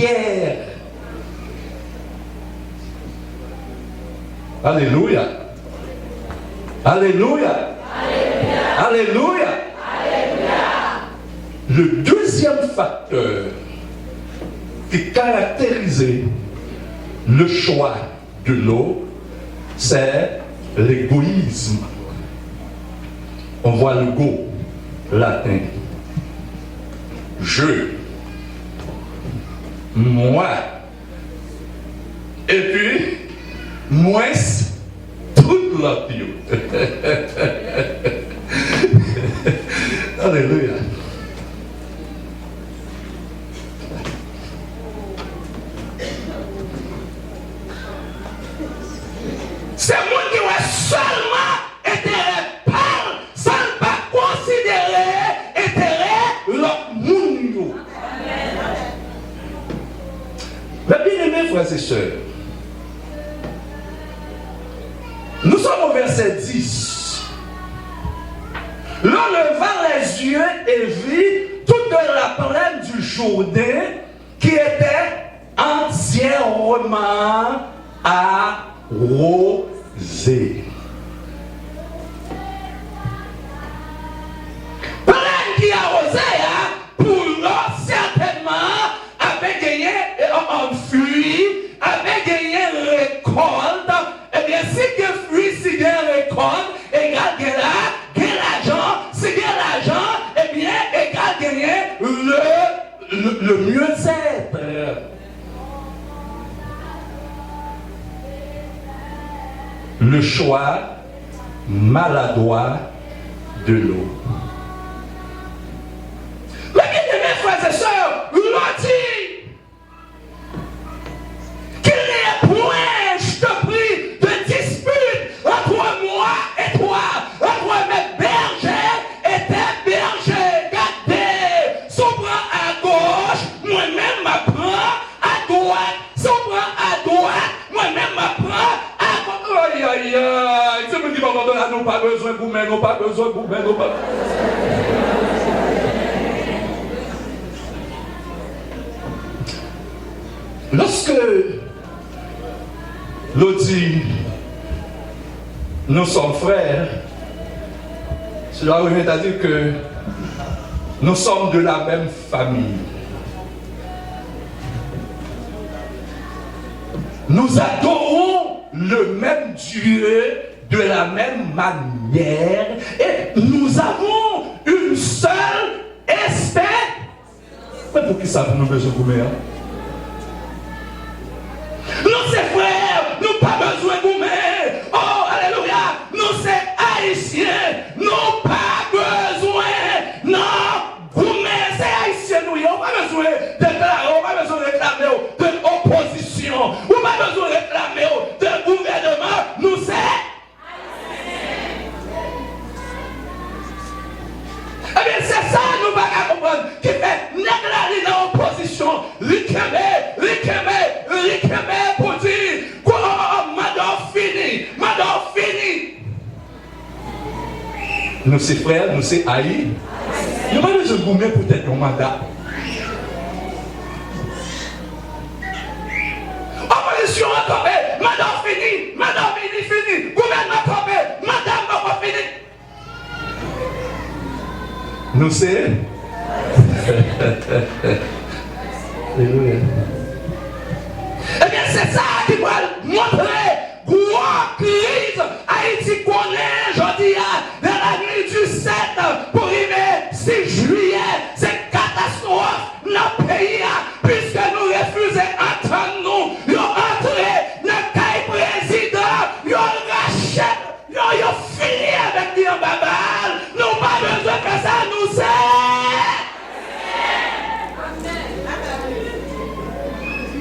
guerre. Alléluia. Alléluia. Alléluia. Le deuxième facteur qui caractérisait le choix de l'eau, c'est l'égoïsme. On voit le go latin. Je, moi, et puis, moi, toute l'autre. Alléluia. C'est moi qui va seulement intérêt parle sans pas considérer intérêt l'autre monde. Mes bien-aimés frères et sœurs, nous sommes au verset 10. L'on leva les yeux et vit toute la plaine du Jourdain qui était entièrement arrosée. Plaine qui arrosait, pour l'eau certainement, avait gagné un fruit, avait gagné récolte. Eh bien, si que fruit, si que récolte, égale que là, l'argent, si que l'argent, eh bien, égale gagner le mieux-être. Le choix maladroit de l'eau. Mais bien-aimés frères et sœurs, l'on dit qu'il n'y a point, je te prie, de dispute entre moi et toi, entre mes bergers et tes bergers. Regardez, si on prend à gauche, moi-même m'apprends à droite. Si on prend à droite, moi-même m'apprends à gauche. Aïe, aïe, aïe. Tu me dis, bon, nous pas besoin de vous, mais nous pas besoin de vous, mais nous pas. Lorsque l'on dit nous sommes frères, cela revient à dire que nous sommes de la même famille. Nous adorons le même Dieu de la même manière et nous avons une seule espérance. Mais pour qui ça nous besoin de vous, hein? Nous c'est frères, nous pas besoin de vous, mais oh alléluia, nous c'est haïtiens, nous pas besoin, non, vous c'est haïtiens, nous n'avons pas besoin de déclarer, on pas besoin de réclamer de opposition, on pas besoin de réclamer de gouvernement, nous c'est haïtiens. Eh bien c'est ça, nous pas comprendre, qui fait négler dans l'opposition, l'ikemé, pour dire, madame fini. Nous c'est frères, nous c'est haïs. Nous pas besoin de goumer pour être un mandat. Opposition encore, madame fini, gouvernement encore, madame encore fini. Nous c'est Alléluia. Eh bien, c'est ça qui va montrer quoi crise Haïti connaît aujourd'hui dans la nuit du 7 pour arriver 6 juillet. C'est catastrophe dans le pays puisque nous refusons d'entendre nous. Ils ont entré dans le caille président, ils ont racheté, ils ont fini avec Dieu Babal. Nous pas besoin de faire ça, nous c'est.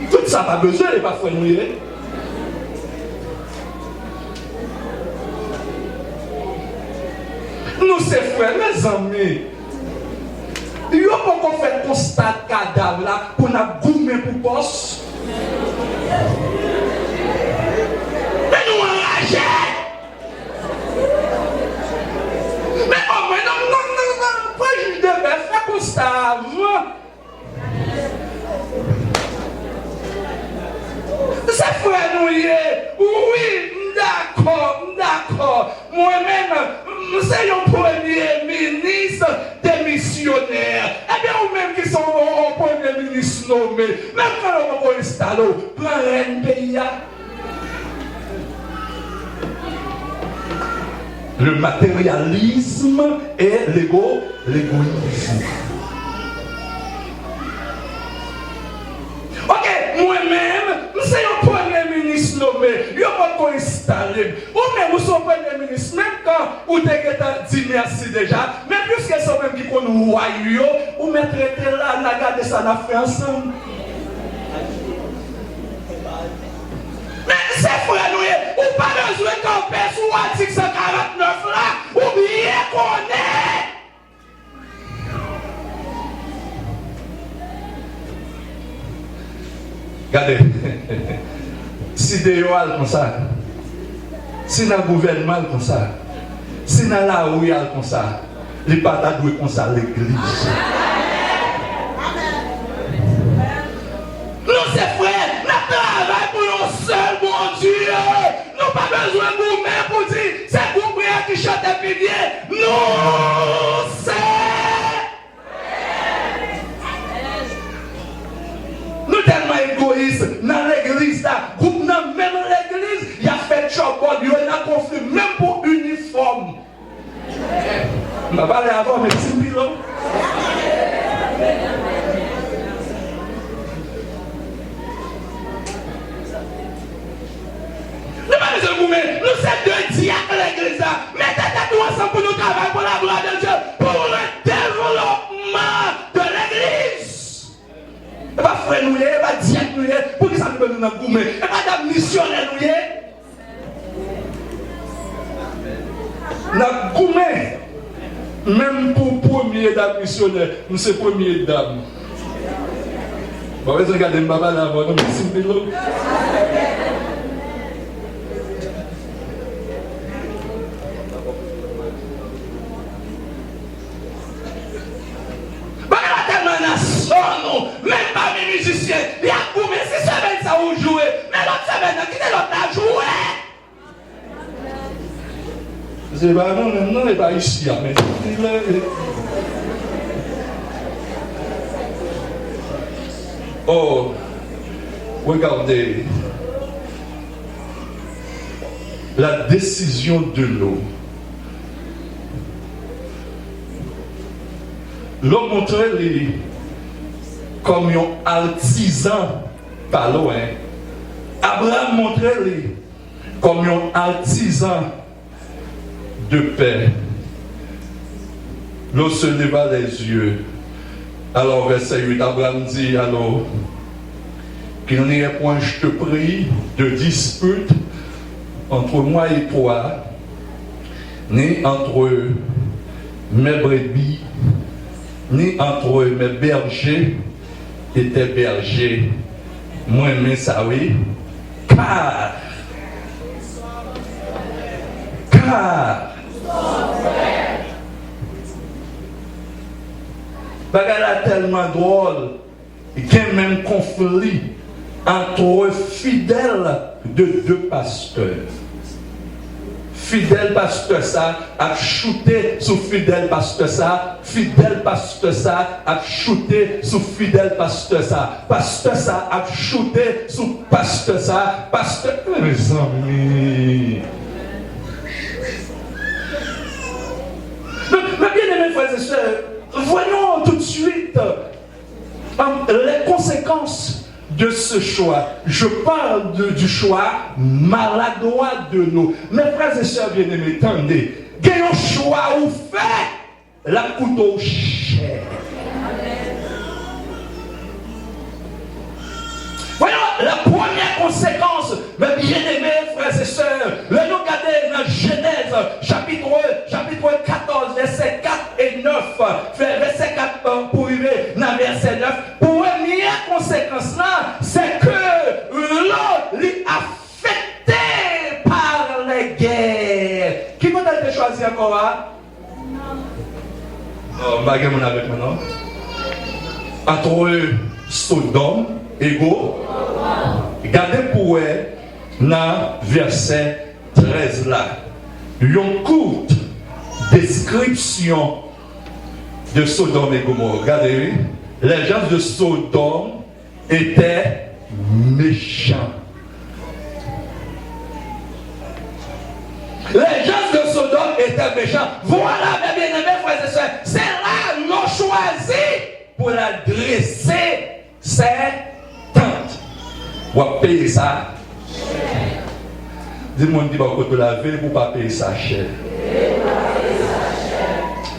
Tout ça pas besoin, il n'est pas frère mouillé. Nous c'est frères, mes amis. Il n'y a pas qu'on fait constat de cadavre là pour nous goumer pour poste. Mais nous enragés. Mais oh mais non, pas juge de faire constat avant. frères nous y est. Oui, d'accord. Moi-même, c'est un premier ministre des missionnaires. Eh bien, ou-même qui sont au premier ministre nommé, même quand on va installer, prends un pays. Le matérialisme et l'égoïsme. Ok, moi-même, c'est un premier ministre nommé, il va installer. Ou même vous êtes premier ministre, même quand vous avez dit merci déjà, mais puisque c'est même qui connaît le royaume, vous mettrez là, on a gardé ça, on a fait ensemble. Mais c'est frère, nous, ou pas besoin qu'on paie sur l'article 149 là, ou bien qu'on est. Regardez, si des gens comme ça, si dans le gouvernement comme ça, si dans la rue comme ça, les patates doivent comme ça l'église. Nous, c'est frère, nous travaillons pour un seul bon Dieu. Nous pas besoin de nous-mêmes pour dire, c'est vous prière qui chante et puis bien. Nous, c'est. Nous tellement égoïstes dans l'église là, groupe même l'église, il a fait chopot, il y a un conflit même pour uniforme. Je vais parler avant mes petits pilons. Nous pas besoin de vous mettre, nous sommes deux diacres à l'église là. Mettez-nous ensemble pour nous travailler pour la gloire de Dieu, pour le développement de l'église. Et pas frère nous, et pas diacre nous, pour que ça nous donne un gourmet, et pas d'âme missionnaire nous. La gourmet, même pour premier dame missionnaire, nous sommes premier dame. Vous avez regardé ma balle avant, non, mais c'est une l'autre. Même pas mes musiciens, il y a combien de semaines ça vous jouez, mais l'autre semaine, qui est l'autre à jouer? C'est pas non, il n'est pas ici, mais oh, regardez la décision de l'eau. L'homme montrait les comme un artisan pas loin. Abraham montrait les comme un artisan de paix. L'eau se leva les yeux. Alors verset 8, Abraham dit alors qu'il n'y ait point, je te prie, de dispute entre moi et toi, ni entre mes brebis, ni entre mes bergers et tes bergers. Moi, mais ça oui, car bagarre tellement drôle, il y a même conflit entre fidèles de deux pasteurs. Fidèle pasteur ça a shooté sous fidèle pasteur ça, fidèle pasteur ça a shooté sous fidèle pasteur ça a shooté sous pasteur ça, pasteur mes amis. Mais bien aimés frères et sœurs, voyons tout de suite les conséquences de ce choix. Je parle du choix maladroit de nous. Mes frères et sœurs bien-aimés, attendez. Il y a un choix où fait la couteau cher. Voyons la première conséquence, mes bien-aimés frères et sœurs. Nous regardons dans Genèse, chapitre 14, versets 4 et 9. Verset 4 pour arriver dans verset 9. Première conséquence là, c'est que l'eau est affectée par les guerres. Qui peut être choisi encore là? Oh, je vais vous avec maintenant. Entre Sodome et Regardez pour elle, dans verset 13 là. Une courte description de Sodome et Gomorrhe. Regardez, les gens de Sodome étaient méchants. Les gens de Sodome étaient méchants. Voilà, mes bien-aimés frères et sœurs, c'est là qu'ils ont choisi pour la dresser ses tentes. Vous payer ça. Dis-moi, on dit que la ville pour ne pas payer ça cher.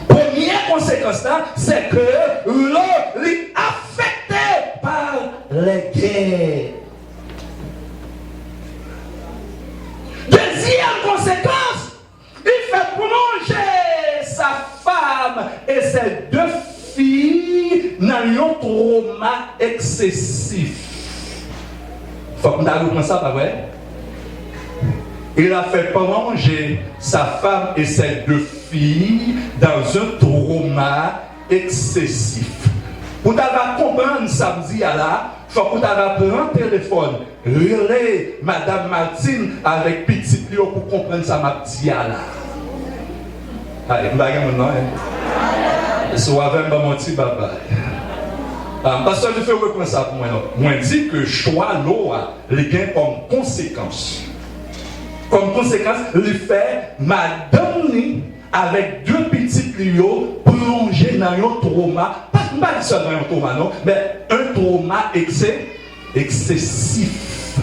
Première conséquence, c'est que l'eau est affectée par les guerres. Deuxième conséquence, il fait plonger sa femme et ses deux filles dans un trauma excessif. Faut que nous avons ça, pas vrai? Il a fait plonger sa femme et ses deux filles dans un trauma excessif. Pour comprendre ça, il faut que vous preniez un téléphone, relais Madame Martine avec petit Léo pour comprendre ça, ma petite là. Allez, je vais vous dire, je vais vous dire, baba. Parce que je fais reconnaître ça pour moi. Moi, je dis que choix l'eau a les gains comme conséquence. Comme conséquence, il fait madame ni avec deux petits Léo plongés dans un trauma. Pas seulement un trauma, non, mais un trauma excessif.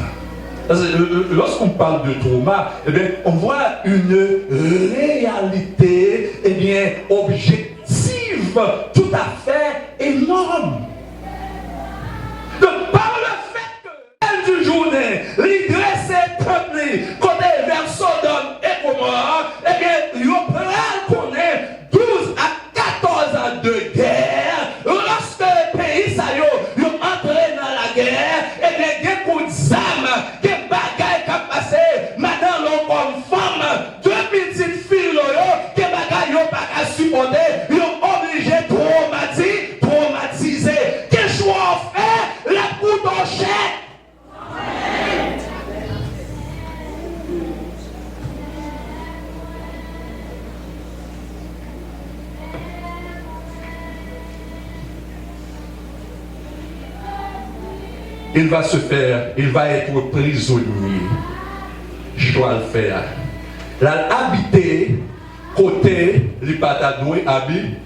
Lorsqu'on parle de trauma, eh bien, on voit une réalité objective tout à fait énorme. Donc, par le fait que du journée, les dressés peuplés, côté vers Sodome et Gomorrhe, eh bien, ils connaît 12 à 14 ans de guerre. Lorsque le pays, ça y est, entré dans la guerre, et bien, il y a des coups de zame, des bagailles qui ont passé, maintenant, l'on comme femme, deux petites filles, des bagailles qui n'ont pas supporter, ils ont obligé de traumatiser. Qu'est-ce qu'on fait? La coupe en chèque. Il va être prisonnier. Je dois le faire. La habiter côté les patadoués habite.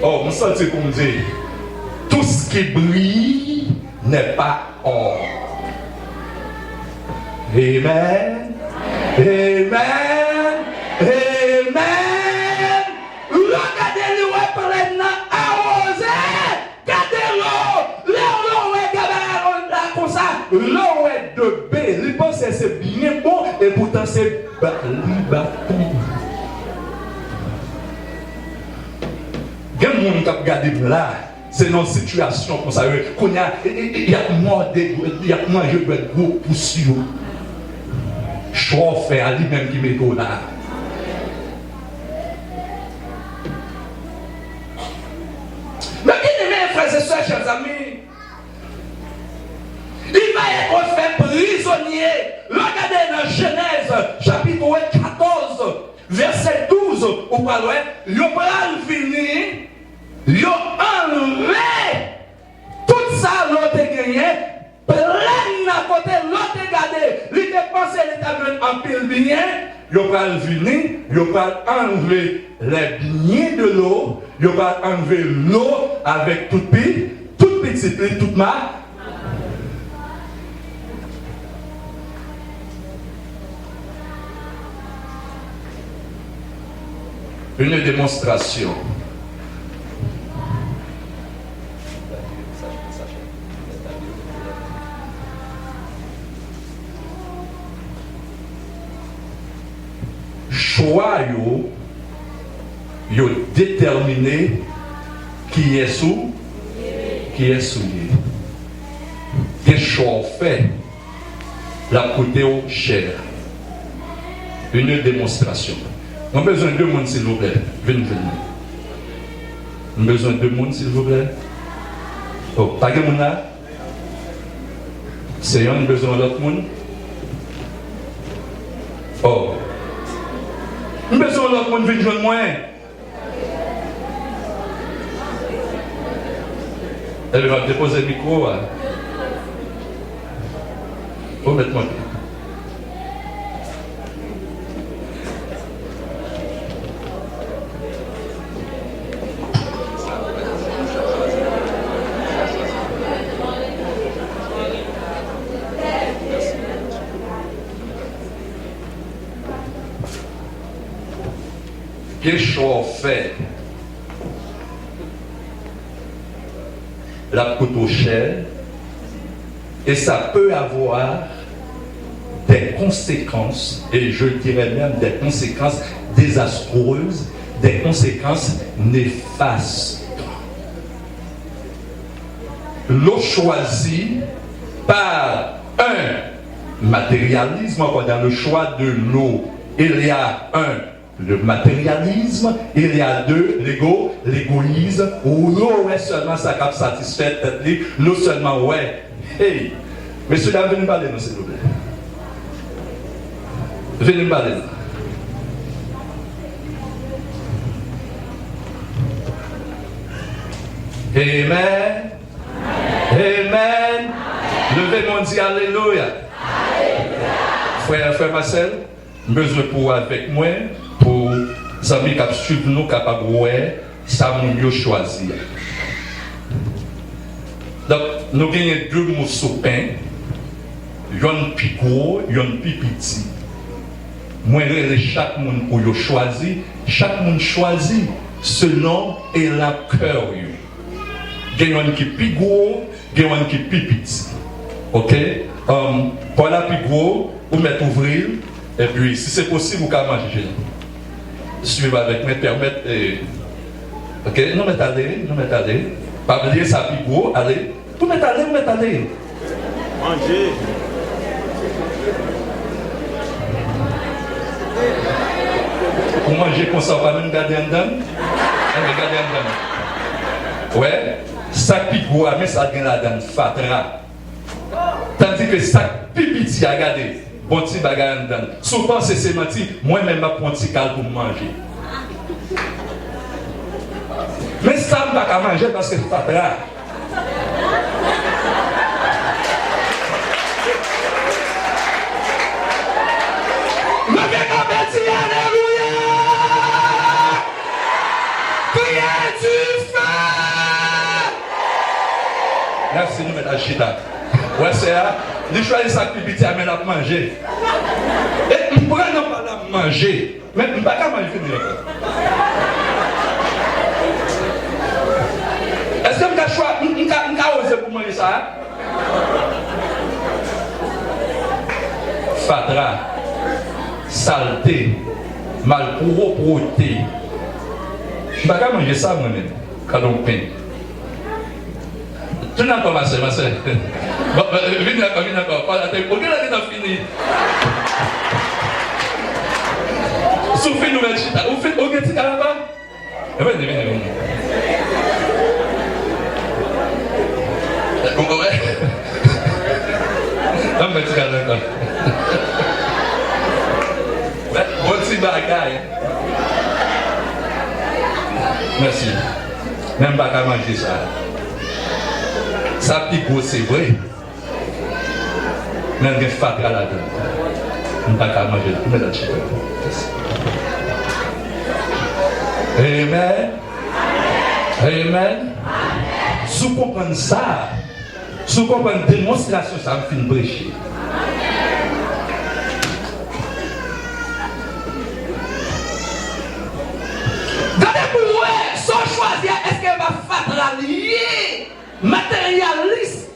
Oh, je sens que comme dire. Tout ce qui brille n'est pas or. Amen. Amen. Amen. Regardez-le, plein arrosé. Regardez-le. Comme ça, l'eau est de B. Il pense que c'est bien bon et pourtant c'est bâton. Il y a des gens qui regardent là, c'est une situation comme ça. Il y a moins de gros poussières. Choix fait à lui-même qui met là. Mais bien aimés, frères et sœurs, chers amis, il va être fait prisonnier. Regardez dans Genèse, chapitre 14, verset 12, au parler, il va venir, il va enlever tout ça, l'autre gagné, plein à côté, l'autre gardé, il dépense l'état en pile bien, il va venir, il va enlever les biens de l'eau, il va enlever l'eau avec toute petite, toute ma. Une démonstration. Choix yo déterminé qui est sous, qui est souillé. Quel choix fait la côté au cher. Une démonstration. On a besoin de deux monde s'il vous plaît. Venez. On a besoin de deux monde s'il vous plaît. Oh, pas de monde là. C'est un besoin de l'autre monde. Oh. Un besoin de l'autre monde vient de joindre moi. Elle va déposer le micro. Oh, mettez-moi. Quel choix fait? La coûte au cher et ça peut avoir des conséquences, et je dirais même des conséquences désastreuses, des conséquences néfastes. L'eau choisie par un matérialisme, dans le choix de l'eau, il y a le matérialisme, il y a l'égoïsme, où l'eau est seulement ça qui satisfait l'eau seulement, ouais. Hey, messieurs, dames, venez me parler, s'il vous plaît. Venez me parler. Amen. Amen. Levez mon Dieu, alléluia. Frère Marcel, besoin pour avec moi, pour les amis qui suivent nous, capables de voir, ça nous choisi. Donc, nous gagnons deux morceaux de pain, un plus gros, un plus petit. Moi, chaque monde pour choisir, chaque monde choisit selon et la cœur. Il y a un qui est plus gros, il y a un qui est plus petit. Ok? Pour la plus gros, vous mettez ouvrir, et puis si c'est possible, vous pouvez manger. Suivez avec moi, permettre. Ok? Nous mettons aller. Pas oublier ça plus gros, allez. Vous mettez aller. Manger. Pour manger comme ça, on va même garder un dame. Ouais, ça plus gros, mais ça gagne la dame fatra. Tandis que ça plus petit à garder, bon petit bagage en dame. Souvent c'est menti, moi-même je prends un petit cal pour manger. Mais ça ne va pas manger parce que c'est fatra. Alléluia! Priez du feu! Merci, nous mettons la chita. Ouais, c'est ça. Nous choisissons ça plus petit à mettre à manger. Et nous prenons pas la manger. Mais nous ne pouvons pas manger finir. Est-ce que nous avons osé pour manger ça? Fatra. Saleté, malpropreté. Je ne vais pas manger ça moi-même, quand on peint. Tu n'as pas ma soeur. Viens d'accord. Pas la tête. Ok, là, tu as fini. Souffle nous mettre chita. Vous faites ok, tu là-bas? Venez. Non, mais tu es d'accord. Bon petit bagaille. Merci. Même pas qu'à manger ça. Ça pique c'est vrai. Même des fatra là-dedans. Même pas qu'à manger. Mais là, tu Amen. Amen. Si vous comprenez ça, si vous comprenez la démonstration, ça me fait brécher. Est-ce qu'elle va faire lier matérialiste,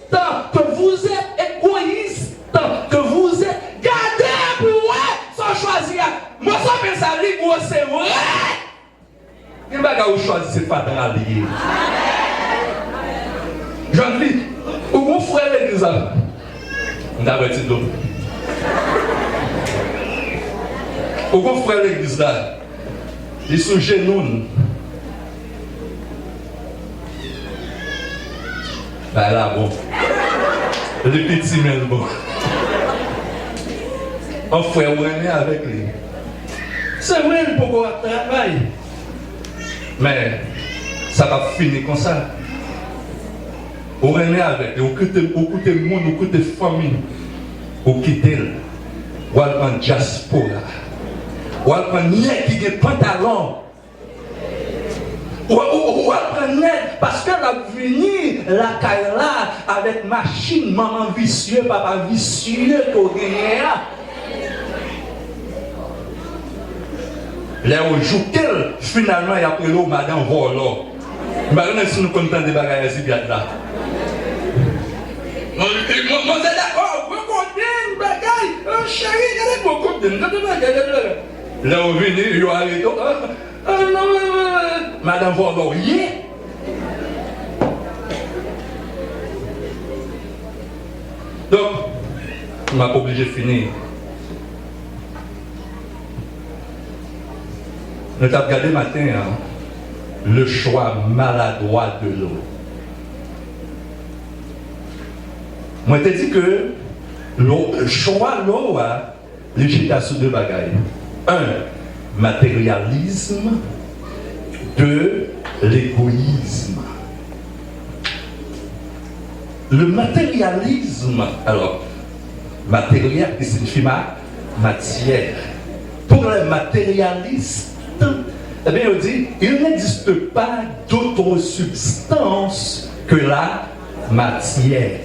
que vous êtes égoïste, que vous êtes gardé pour sans choisir. Moi, ça pense à lui, moi, c'est vrai. Il va vous choisir, c'est pas lié. Jean dis, où mon frère l'église, on a dit d'autres. Où mon frère l'église là, il est sous genoux. Ben là, bon. Les petits Melbo. On fait René avec lui. C'est vrai, il peut travailler. Mais ça va finir comme ça. On René avec lui. On quitte le monde, on quitte la famille. On quitte le. On va prendre diaspora. On va prendre net qui a des pantalons. Ou apprendre parce qu'elle a venu la caille avec machine, maman vicieux, papa vicieux, qu'on gagne. Là où joue qu'elle, finalement, il y a pris l'eau, madame Volo. Madame, si nous comptons des bagages, c'est bien là. Moi, c'est d'accord, vous comptez des bagages, chérie, vous comptez des bagages. Là où venu, il y a arrêté. Madame Volo, donc, je ne m'ai pas obligé de finir. Nous avons regardé matin le choix maladroit de l'eau. Moi, je t'ai dit que le choix de l'eau, il sur deux bagailles. Un, matérialisme. Deux, l'égoïsme. Le matérialisme, alors, matériel qui signifie matière. Pour les matérialistes, eh bien, on dit, il n'existe pas d'autre substance que la matière.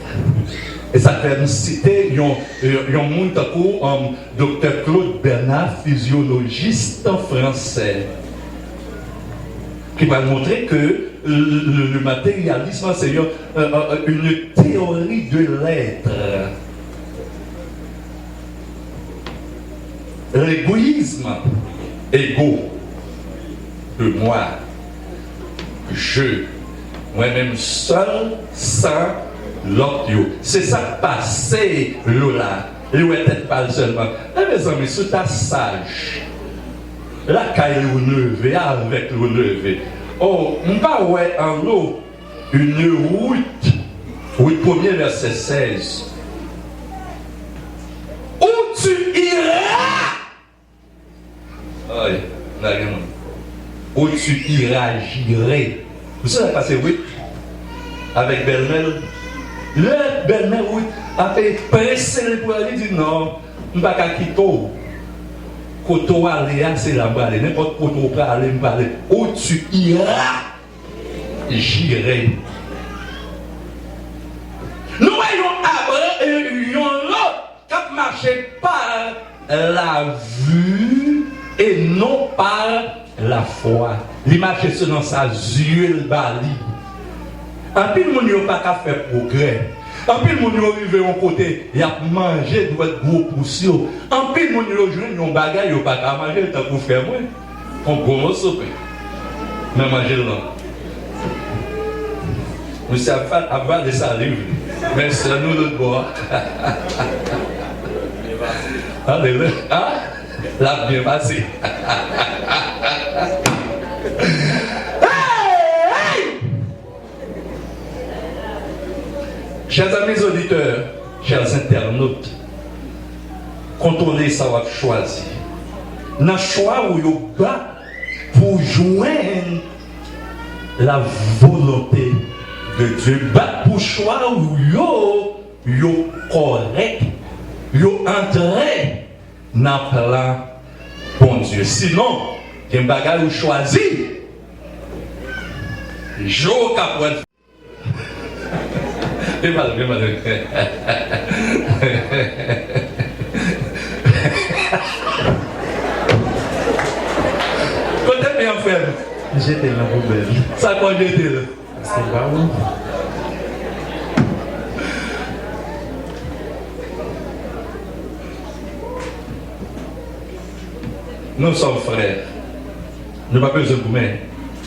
Et ça fait nous citer un monde comme Dr. Claude Bernard, physiologiste français, qui va montrer que le matérialisme, c'est une théorie de l'être. L'égoïsme, égo, de moi, je, moi-même seul, sans l'autre. C'est ça passé, là. Il ne peut-être pas seulement. Mes amis, c'est ta sage. La caille ou levé avec le levé. Oh, on va ouais en l'eau une route, route premier verset 16. Où tu iras? Aïe, n'a rien. Où tu iras, j'irai. Vous savez passer oui avec Bernel. Le Bernel oui a fait presser le pour aller dire non, je ne vais pas quitter. Koto aller, c'est là-bas, n'importe où tu vas aller, où tu iras, j'irai. Nous voyons Abraham et l'autre qui marchait par la vue et non par la foi. Il marchait selon sa yeux bali. En plus, le monde n'a pas fait progrès. En plus, le monde arrive à un côté, il a mangé, doit être gros poussio. En plus, le monde a joué un bagage, il n'a pas manger, il a pour faire moins. On commence à mais manger là. Nous savons avoir des salives. Mais c'est nous l'autre bois. Alléluia. Ah, là, bien passé. Chers amis auditeurs, chers internautes, contrôlez ça, vous choisir. Dans le choix où vous bat pour joindre la volonté de Dieu, bat pour choix où vous correct, vous entrez dans le plan bon Dieu. Sinon, il y a un bagage où choisir. Jour qu'après. Bien mal. Quand t'es bien fait, j'étais là pour belle. Ça quoi j'étais là? C'est pas où? Nous sommes frères. Nous n'avons pas besoin de vous mettre.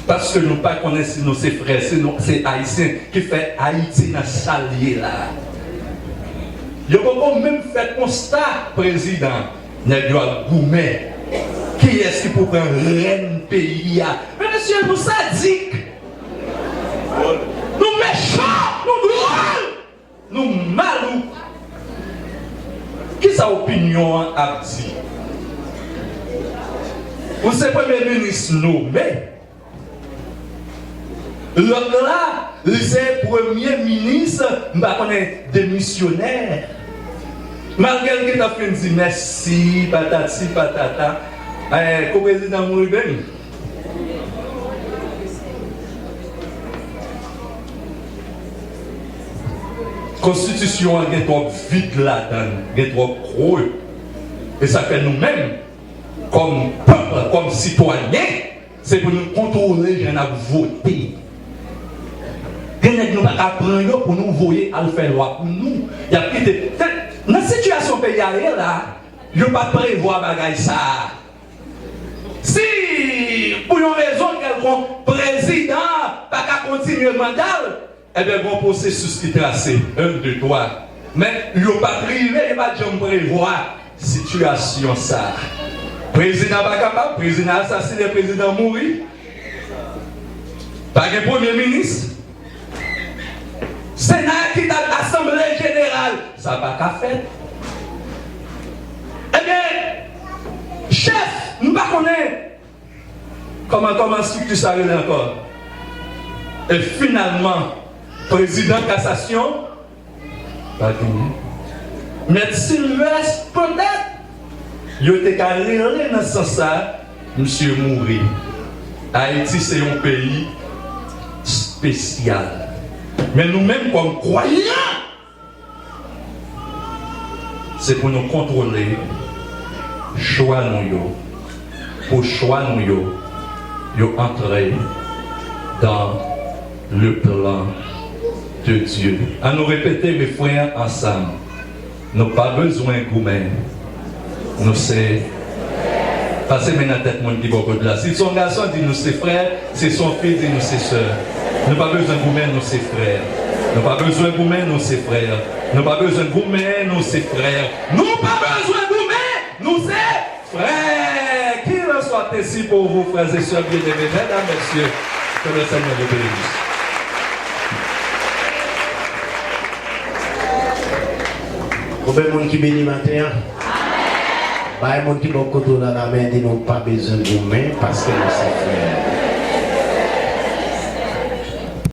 Parce que nous ne connaissons pas nos frères, c'est Haïtiens qui fait Haïti dans salier là. Il n'y a pas même fait constat, président, il y a Goumet. Qui est-ce qui peut prendre reine pays? Mais monsieur, nous sadiques, nous méchants, nous drôles, nous malou. Qui sa opinion a dit? Ou c'est premier ministre nommé? L'autre là, c'est premier ministre, on est démissionnaire. Malgré qu'il a fait dire merci, patati, patata, le président Mouribel. La Constitution est trop vite là-dedans, est trop creux. Et ça fait nous-mêmes, comme peuple, comme citoyens, c'est pour nous contrôler, j'en ai voté. Nous ne pouvons pas prendre pour nous voyer à le faire loi pour nous. Il y a dans la situation pays là, je ne peux pas prévoir bagaille ça. Si, pour une raison quelconque, président pas qu'à continuer le mandat, eh bien, bon processus qui est tracé, 1, 2, 3. Mais il n'y a pas privé, il n'y a pas de prévoir situation ça. Président pas capable, président assassiné, président mourir. Pas de premier ministre. Sénat qui est à l'Assemblée générale, ça n'a pas qu'à faire. Eh bien, chef, nous ne connaissons pas comment structure ça encore. Et finalement, président cassation, pas gagné. Mais Sylvestre, peut-être, il était carré dans ce sens-là, monsieur mourir. Haïti, c'est un pays spécial. Mais nous-mêmes, comme croyants, c'est pour nous contrôler, choix nous, pour choix nous, entrer dans le plan de Dieu. À nous répéter, mes frères, ensemble, nous n'avons pas besoin de gourmet, nous c'est. Passez maintenant tête mon qui beaucoup de là. Si son garçon dit nous c'est frères, c'est son fils dit nous c'est sœurs. Nous n'avons pas besoin de gourmet, nous c'est frères. Nous n'avons pas besoin de gourmet, nous c'est frères. Nous n'avons pas besoin de gourmet, nous c'est frères. Nous n'avons pas besoin de gourmet, nous c'est frères. Qu'il en soit ainsi pour vous, frères et sœurs bien-aimés, mesdames, messieurs, que le Seigneur vous bénisse. Combien de monde qui bénit matin? Bah, les gens qui sont dans la main, ils n'ont pas besoin de gourmet parce que nous sommes frères.